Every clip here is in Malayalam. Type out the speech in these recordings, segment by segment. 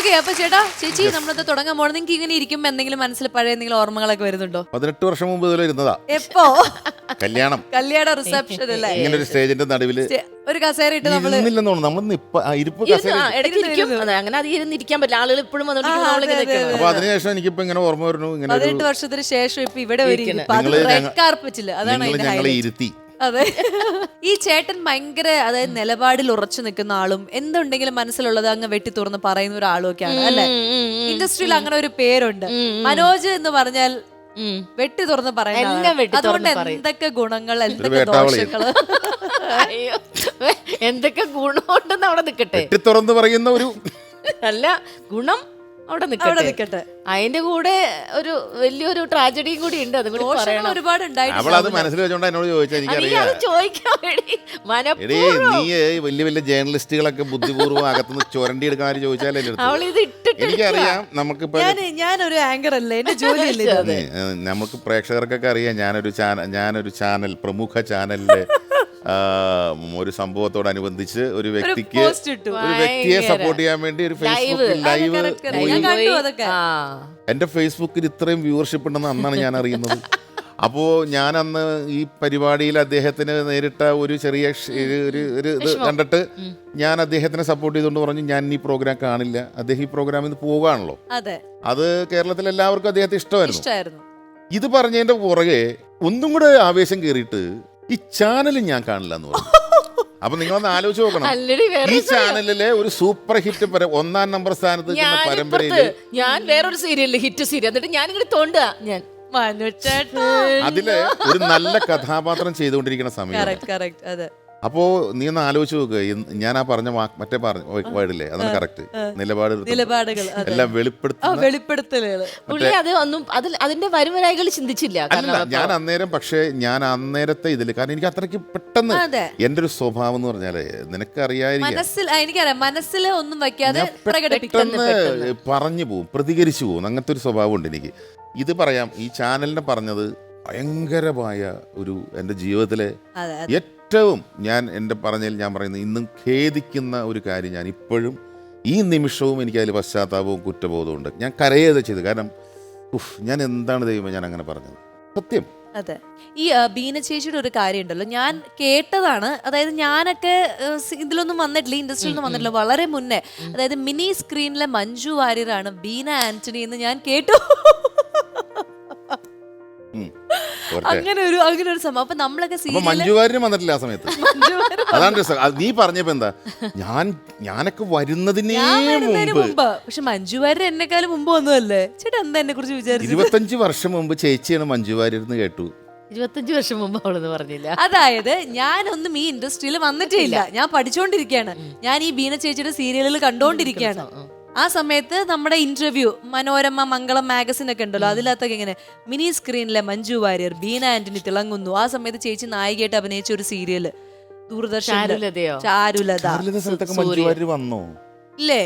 ഓക്കെ, അപ്പൊ ചേട്ടാ ചേച്ചി നമ്മളത് തുടങ്ങാൻ പോകണം. നിങ്ങൾക്ക് ഇങ്ങനെ ഇരിക്കുമ്പോ എന്തെങ്കിലും മനസ്സിൽ പഴയ എന്തെങ്കിലും ഓർമ്മകളൊക്കെ വരുന്നുണ്ടോ? 18 വർഷം മുമ്പ് ഇതിൽ ഇരുന്നതാ. എപ്പോ? കല്യാണ റിസപ്ഷൻ അല്ലേ? ഇങ്ങനെ ഒരു സ്റ്റേജിന്റെ നടുവില് ഒരു കസേര ഇട്ട് നമ്മള് അങ്ങനെ അത് ഇരുന്നിരിക്കാൻ പറ്റില്ല, ആളുകൾ ഇപ്പോഴും അപ്പൊ അതിനുശേഷം എനിക്കിപ്പോ ഇങ്ങനെ ഓർമ്മ വരുന്നു. 18 വർഷത്തിന് ശേഷം ഇപ്പൊ ഇവിടെ അതാണ് ഇരുത്തി. അതെ. ഈ ചേട്ടൻ ഭയങ്കര അതായത് നിലപാടിൽ ഉറച്ചു നിൽക്കുന്ന ആളും എന്തുണ്ടെങ്കിലും മനസ്സിലുള്ളത് അങ്ങ് വെട്ടി തുറന്ന് പറയുന്ന ഒരാളും ഒക്കെയാണ് അല്ലെ? ഇൻഡസ്ട്രിയിൽ അങ്ങനെ ഒരു പേരുണ്ട്. മനോജ് എന്ന് പറഞ്ഞാൽ വെട്ടി തുറന്ന് പറയുന്ന. അതുകൊണ്ട് എന്തൊക്കെ ഗുണങ്ങൾ, എന്തൊക്കെ ദോഷങ്ങള്, എന്തൊക്കെ ഗുണമുണ്ടെന്ന് അവിടെ നിൽക്കട്ടെ. തുറന്ന് പറയുന്ന ഒരു അല്ല, ഗുണം അവിടെ നിൽക്കട്ടെ. അതിന്റെ കൂടെ ഒരു വലിയൊരു ട്രാജഡിയും കൂടി ഉണ്ട്. അത് ഒരുപാട് മനസ്സിൽ വെച്ചോണ്ട് എന്നോട് ചോദിക്കാൻ വേണ്ടി നീ വലിയ വലിയ ജേർണലിസ്റ്റുകളൊക്കെ ബുദ്ധിപൂർവ്വം അകത്തുനിന്ന് ചുരണ്ടി എടുക്കാൻ ചോദിച്ചാലേ എനിക്കറിയാം. നമുക്കിപ്പോ ഞാനൊരു ആങ്കർ അല്ലേ, എന്റെ ജോലിയല്ലേ. നമുക്ക് പ്രേക്ഷകർക്കൊക്കെ അറിയാം, ഞാനൊരു ചാനൽ, പ്രമുഖ ചാനലിലെ ഒരു സംഭവത്തോടനുബന്ധിച്ച് ഒരു വ്യക്തിയെ സപ്പോർട്ട് ചെയ്യാൻ വേണ്ടി ഒരു ഫേസ്ബുക്ക് ലൈവ്. എന്റെ ഫേസ്ബുക്കിൽ ഇത്രയും വ്യൂവർഷിപ്പ് ഉണ്ടെന്ന് അന്നാണ് ഞാൻ അറിയുന്നത്. അപ്പോൾ ഞാൻ അന്ന് ഈ പരിപാടിയിൽ അദ്ദേഹത്തിന് നേരിട്ട ഒരു ചെറിയ ഇത് കണ്ടിട്ട് ഞാൻ അദ്ദേഹത്തിനെ സപ്പോർട്ട് ചെയ്തുകൊണ്ട് പറഞ്ഞു, ഞാൻ ഈ പ്രോഗ്രാം കാണില്ല, അദ്ദേഹം ഈ പ്രോഗ്രാമിൽ നിന്ന് പോവുകയാണല്ലോ. അത് കേരളത്തിൽ എല്ലാവർക്കും അദ്ദേഹത്തെ ഇഷ്ടമായിരുന്നു. ഇത് പറഞ്ഞതിന്റെ പുറകെ ഒന്നും കൂടെ ആവേശം കയറിയിട്ട് ഈ ചാനൽ ഞാൻ കാണില്ല എന്ന് പറഞ്ഞു. അപ്പൊ നിങ്ങളൊന്ന് ആലോചിച്ച് നോക്കണം, ഈ ചാനലിലെ ഒരു സൂപ്പർ ഹിറ്റ് 1-ാം നമ്പർ സ്ഥാനത്ത് പരമ്പരയില് ഞാൻ വേറൊരു സീരിയൽ, ഹിറ്റ് സീരിയൽ, എന്നിട്ട് ഞാനിങ്ങനെ തോണ്ടുക, ഞാൻ അതില് ഒരു നല്ല കഥാപാത്രം ചെയ്തുകൊണ്ടിരിക്കുന്ന സമയം. അപ്പോ നീ ഒന്ന് ആലോചിച്ച് നോക്കുക, ഞാൻ ആ പറഞ്ഞ മറ്റേ വേർഡില്ലേ, അതാണ് കറക്റ്റ്. നിലപാടുകൾ എല്ലാം വെളിപ്പെടുത്തലുകൾ. അതിന്റെ വരുവരായികൾ ചിന്തിച്ചില്ല. ഞാൻ അന്നേരം, പക്ഷേ ഞാൻ അന്നേരത്തെ ഇതില്, കാരണം എനിക്ക് അത്രയ്ക്ക് പെട്ടെന്ന് എന്റെ ഒരു സ്വഭാവം എന്ന് പറഞ്ഞാല് എനിക്കറിയാം, മനസ്സിൽ ഒന്നും വയ്ക്കാതെ പെട്ടെന്ന് പറഞ്ഞു പോവും, പ്രതികരിച്ചു പോവും. അങ്ങനത്തെ ഒരു സ്വഭാവം ഉണ്ട് എനിക്ക്. ഇത് പറയാം, ഈ ചാനലിനെ പറഞ്ഞത് ഭയങ്കരമായ ഒരു എൻ്റെ ജീവിതത്തിലെ ഏറ്റവും ഞാൻ പറയുന്നത് ഇന്നും ഖേദിക്കുന്ന ഒരു കാര്യം. ഞാൻ ഇപ്പോഴും ഈ നിമിഷവും എനിക്ക് അതിൽ പശ്ചാത്താപവും കുറ്റബോധവും ഉണ്ട്. ഞാൻ കരയേത് ചെയ്തു, കാരണം ഞാൻ എന്താണ് ദൈവമേ ഞാൻ അങ്ങനെ പറഞ്ഞത്, സത്യം. അതെ. ഈ ബീന ചേച്ചിയുടെ ഒരു കാര്യം ഉണ്ടല്ലോ, ഞാൻ കേട്ടതാണ്. അതായത് ഞാനൊക്കെ ഇതിലൊന്നും വന്നിട്ടില്ല, ഇൻഡസ്ട്രിയിലൊന്നും വന്നിട്ടില്ല, വളരെ മുന്നേ. അതായത് മിനി സ്ക്രീനിലെ മഞ്ജു വാര്യരാണ് ബീന ആന്റണി എന്ന് ഞാൻ കേട്ടു. അങ്ങനെ ഒരു സംഭവം. അപ്പൊ നമ്മളൊക്കെ മഞ്ജു വാര്യർ വന്നിട്ടില്ല ആ സമയത്ത്. അതാണ് നീ പറഞ്ഞപ്പോ എന്താ, ഞാനൊക്കെ വരുന്നതിനേ മുമ്പ്. പക്ഷെ മഞ്ജു വാര്യർ എന്നെക്കാളും മുമ്പ് വന്നതല്ലേ ചേട്ടാ? എന്താ എന്നെ കുറിച്ച് വിചാരിച്ചു? 25 വർഷം മുമ്പ് ചേച്ചിയാണ് മഞ്ജു വാര്യർ എന്ന് കേട്ടു. 25 വർഷം മുമ്പ് അവളെന്ന് പറഞ്ഞില്ല. അതായത് ഞാനൊന്നും ഈ ഇൻഡസ്ട്രിയിൽ വന്നിട്ടേ ഇല്ല, ഞാൻ പഠിച്ചുകൊണ്ടിരിക്കുകയാണ്. ഞാൻ ഈ ബീന ചേച്ചിയുടെ സീരിയലുകൾ കണ്ടോണ്ടിരിക്കുകയാണ്. ആ സമയത്ത് നമ്മുടെ ഇന്റർവ്യൂ മനോരമ മംഗളം മാഗസിൻ ഒക്കെ ഉണ്ടല്ലോ, അതിനകത്തൊക്കെ ഇങ്ങനെ മിനി സ്ക്രീനിലെ മഞ്ജു വാര്യർ ബീന ആന്റണി തിളങ്ങുന്നു. ആ സമയത്ത് ചേച്ചി നായികയായിട്ട് അഭിനയിച്ച ഒരു സീരിയല് ദൂരദർശൻ, ചാരുലത. ഇല്ലേ?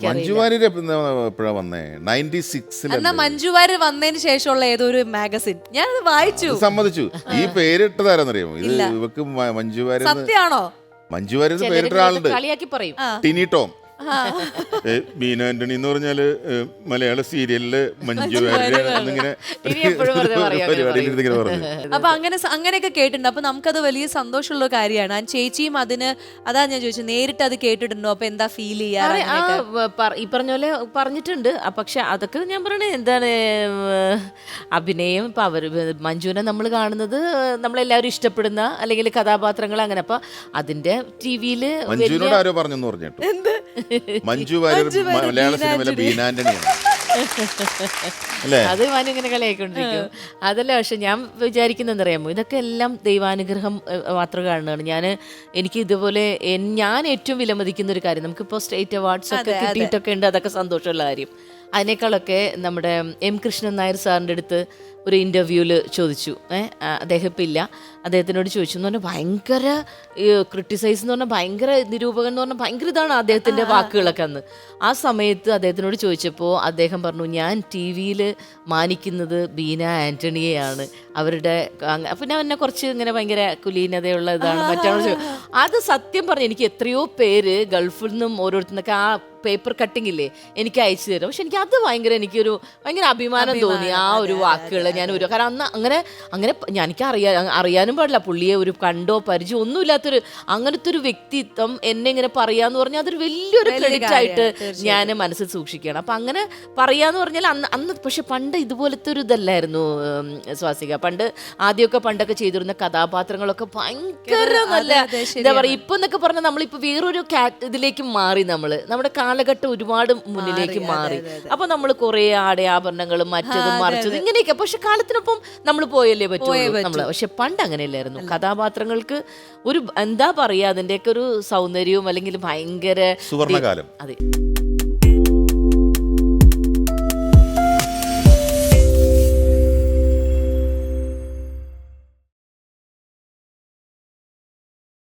മഞ്ജു വാര്യർ എപ്പോഴാ വന്നേ? 96. എന്നാ മഞ്ജു വാര്യർ വന്നതിന് ശേഷമുള്ള ഏതോ ഒരു മാഗസിൻ ഞാൻ വായിച്ചു. സമ്മതിച്ചു. ഈ പേരിട്ടതാരെന്നറിയാമോ? ഇത് ഇവക്ക് മഞ്ജു വാര്യർ. സത്യാണോ? മഞ്ജു വാര്യർ പേരിട്ട ആളുണ്ട്, ടിനി ടോം. ബീന ആന്റണി എന്ന് പറഞ്ഞാല് മലയാള സീരിയലില് മഞ്ജു വാര്യർ എന്നിങ്ങനെ അപ്പൊ അങ്ങനെയൊക്കെ കേട്ടിട്ടുണ്ട്. അപ്പൊ നമുക്കത് വലിയ സന്തോഷമുള്ള കാര്യമാണ്. ചേച്ചിയും അതിന് അതാ ഞാൻ ചോദിച്ചത്, നേരിട്ട് അത് കേട്ടിട്ടുണ്ടോ? അപ്പൊ എന്താ ഫീൽ ചെയ്യാറ്? ഈ പറഞ്ഞ പോലെ പറഞ്ഞിട്ടുണ്ട്. പക്ഷെ അതൊക്കെ ഞാൻ പറയണേ എന്താണ്, അഭിനയം. ഇപ്പൊ മഞ്ജുവിനെ നമ്മൾ കാണുന്നത് നമ്മളെല്ലാവരും ഇഷ്ടപ്പെടുന്ന അല്ലെങ്കിൽ കഥാപാത്രങ്ങൾ അങ്ങനെ. അപ്പൊ അതിന്റെ ടിവിയില് മഞ്ജുവിനോട് ആരോ പറഞ്ഞു പറഞ്ഞിട്ടു, മഞ്ജു വാര്യർ മലയാള സിനിമയിലെ ബീന ആന്റണിയാണ്. അത് ഞാനിങ്ങനെ കളിയായിക്കൊണ്ടിരിക്കും. അതല്ല, പക്ഷെ ഞാൻ വിചാരിക്കുന്നത് അറിയാമോ, ഇതൊക്കെ എല്ലാം ദൈവാനുഗ്രഹം മാത്രം കാണുന്നതാണ്. എനിക്ക് ഇതുപോലെ ഞാൻ ഏറ്റവും വിലമതിക്കുന്ന ഒരു കാര്യം, നമുക്കിപ്പോൾ സ്റ്റേറ്റ് അവാർഡ്സ് ഒക്കെ കിട്ടിയിട്ടൊക്കെ ഉണ്ട്, അതൊക്കെ സന്തോഷമുള്ള കാര്യം. അതിനേക്കാളൊക്കെ നമ്മുടെ എം കൃഷ്ണൻ നായർ സാറിൻ്റെ അടുത്ത് ഒരു ഇൻ്റർവ്യൂവിൽ ചോദിച്ചു, അദ്ദേഹം ഇപ്പം ഇല്ല, അദ്ദേഹത്തിനോട് ചോദിച്ചു എന്ന് പറഞ്ഞാൽ ഭയങ്കര ക്രിട്ടിസൈസ് എന്ന് പറഞ്ഞാൽ ഭയങ്കര നിരൂപകൻ എന്ന് പറഞ്ഞാൽ ഭയങ്കര ഇതാണ് അദ്ദേഹത്തിൻ്റെ വാക്കുകളൊക്കെ. അന്ന് ആ സമയത്ത് അദ്ദേഹത്തിനോട് ചോദിച്ചപ്പോൾ അദ്ദേഹം പറഞ്ഞു, ഞാൻ ടി വിയിൽ മാനിക്കുന്നത് ബീന ആന്റണിയെയാണ്, അവരുടെ പിന്നെ എന്നെ കുറച്ച് ഇങ്ങനെ ഭയങ്കര കുലീനതയുള്ള ഇതാണ് മറ്റാണ്. അത് സത്യം പറഞ്ഞു എനിക്ക് എത്രയോ പേര് ഗൾഫിൽ നിന്നും ഓരോരുത്തർന്നൊക്കെ ആ പേപ്പർ കട്ടിംഗ് ഇല്ലേ എനിക്ക് അയച്ചു തരും. പക്ഷെ എനിക്ക് അത് ഭയങ്കര ഭയങ്കര അഭിമാനം തോന്നി ആ ഒരു വാക്കുകൾ. കാരണം അന്ന് അങ്ങനെ എനിക്ക് അറിയാനും പാടില്ല പുള്ളിയെ ഒരു കണ്ടോ പരിചയം ഒന്നുമില്ലാത്തൊരു അങ്ങനത്തെ ഒരു വ്യക്തിത്വം എന്നെ ഇങ്ങനെ പറയാന്ന് പറഞ്ഞാൽ അതൊരു വലിയൊരു ക്രെഡിറ്റ് ആയിട്ട് ഞാൻ മനസ്സിൽ സൂക്ഷിക്കുകയാണ്. അപ്പൊ അങ്ങനെ പറയാന്ന് പറഞ്ഞാൽ അന്ന് പക്ഷെ പണ്ട് ഇതുപോലത്തെ ഒരു ഇതല്ലായിരുന്നു സ്വാസിക. പണ്ടൊക്കെ ചെയ്തിരുന്ന കഥാപാത്രങ്ങളൊക്കെ ഭയങ്കര നല്ല എന്താ പറയാ. ഇപ്പൊ എന്നൊക്കെ പറഞ്ഞാൽ നമ്മളിപ്പോ വേറൊരു ഇതിലേക്ക് മാറി, നമ്മുടെ കാലഘട്ടം ഒരുപാട് മുന്നിലേക്ക് മാറി. അപ്പൊ നമ്മൾ കുറെ ആടയാഭരണങ്ങളും മറ്റതും മറിച്ചതും ഇങ്ങനെയൊക്കെ. പക്ഷെ കാലത്തിനൊപ്പം നമ്മൾ പോയല്ലേ പറ്റുള്ളൂ നമ്മള്. പക്ഷെ പണ്ട് അങ്ങനെയല്ലായിരുന്നു. കഥാപാത്രങ്ങൾക്ക് ഒരു എന്താ പറയാ അതിന്റെയൊക്കെ ഒരു സൗന്ദര്യവും അല്ലെങ്കിൽ ഭയങ്കര സുവർണ്ണകാലം. അതെ.